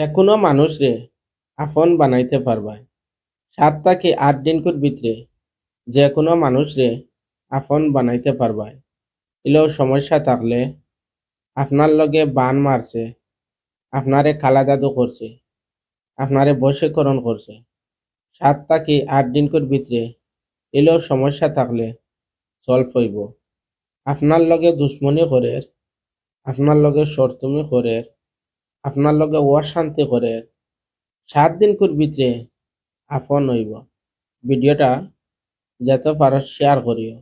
এখনো মানুষরে আপন বানাইতে পারবায় 7 থেকে 8 দিনকুর ভিতরে যে কোনো মানুষরে আপন বানাইতে পারবায়। এলেও সমস্যা থাকলে আপনার লগে বান মারছে, আপনারে কালা জাদু করছে, আপনারে বশীকরণ করছে। 7 থেকে 8 দিনকুর ভিতরে এলেও সমস্যা থাকলে সলভ হইব। আপনার লগে দুশ্মনী করে, আপনার লগে শর্তুমি করে, আপনার লগে অশান্তি করে 7 দিনকুর ভিতরে আপন হইব। ভিডিওটা যত পারো শেয়ার করিও।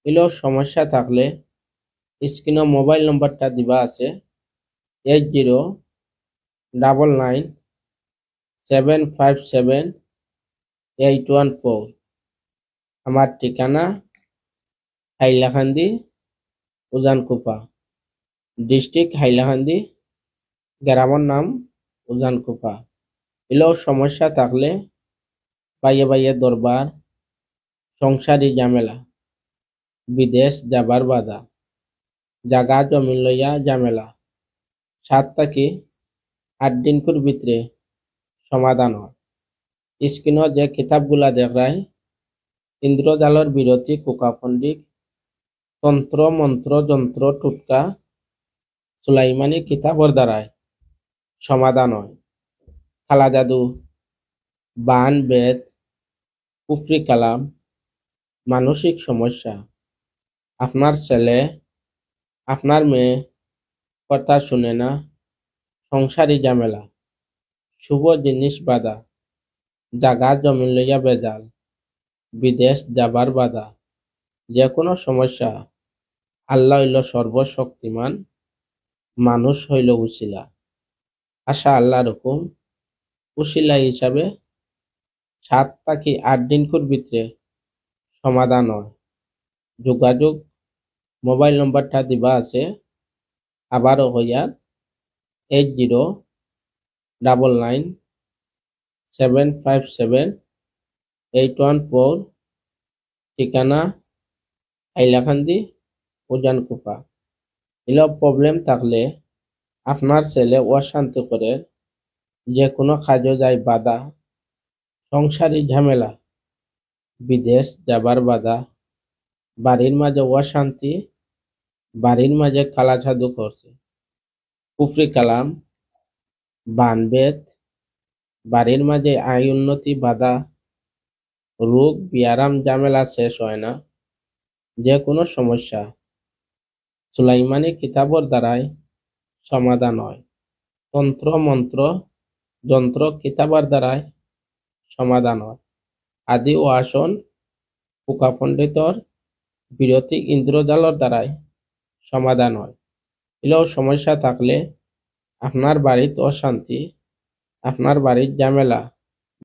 এলেও সমস্যা থাকলে স্ক্রিনে মোবাইল নম্বরটা দিবা আছে 8099757814। আমার ঠিকানা হাইলাকান্দি, উজানকুপা ডিস্ট্রিক্ট হাইলাকান্দি, গ্রামের নাম উজানকুপা। এলেও সমস্যা থাকলে বাইয়ে বাইয়ে দরবার, সংসারী ঝামেলা, বিদেশ যাবার বাধা, জাগা জমিন লইয়া ঝামেলা 7 থেকে 8 দিনকুর ভিতরে সমাধান হয়। স্ক্রিনে যে কিতাবগুলা দেখায় ইন্দ্রজালর বিরতি, কোকাফন্ডিক, তন্ত্র মন্ত্র যন্ত্র টুটকা, সুলাইমানি কিতাবর দ্বারায় সমাধান হয়। কালা জাদু, বান বেদ, কুফরি কালাম, মানসিক সমস্যা, আপনার ছেলে আপনার মেয়ে কথা শুনে না, সংসারী ঝামেলা, শুভ জিনিস বাধা, জাগা জমিন লইয়া বেজাল, বিদেশ যাবার বাধা, যে কোনো সমস্যা আল্লাহ হইল সর্বশক্তিমান, মানুষ হইল উসিলা। আশা আল্লাহর হুকুম উসিলা হিসাবে 7 থেকে 8 দিনকুর ভিতরে সমাধান হয়। যোগাযোগ মোবাইল নম্বরটা দিবা আছে, আবারও হইয়া 8099757814। ঠিকানা হাইলাকান্দি, উজানকুপা। এলো প্রবলেম থাকলে আপনার ছেলে অশান্তি করে, যে কোনো কাজে যায় বাধা, সংসারী ঝামেলা, বিদেশ যাবার বাধা, বাড়ির মাঝে অশান্তি, বাড়ির মাঝে কালা জাদু করছে, কুফরি কালাম, বানবেদ, বাড়ির মাঝে আয় উন্নতি বাধা, রোগ বিয়ারাম ঝামেলা শেষ হয় না, যে কোনো সমস্যা সুলাইমানি কিতাবর দ্বারাই সমাধান হয়। তন্ত্র মন্ত্র যন্ত্র কিতাবার দ্বারাই সমাধান হয়। আদি ও আসন পোকা পণ্ডিতর বিরতি ইন্দ্রজালর দ্বারাই সমাধান হয়। এলেও সমস্যা থাকলে আপনার বাড়িতে অশান্তি, আপনার বাড়ির ঝামেলা,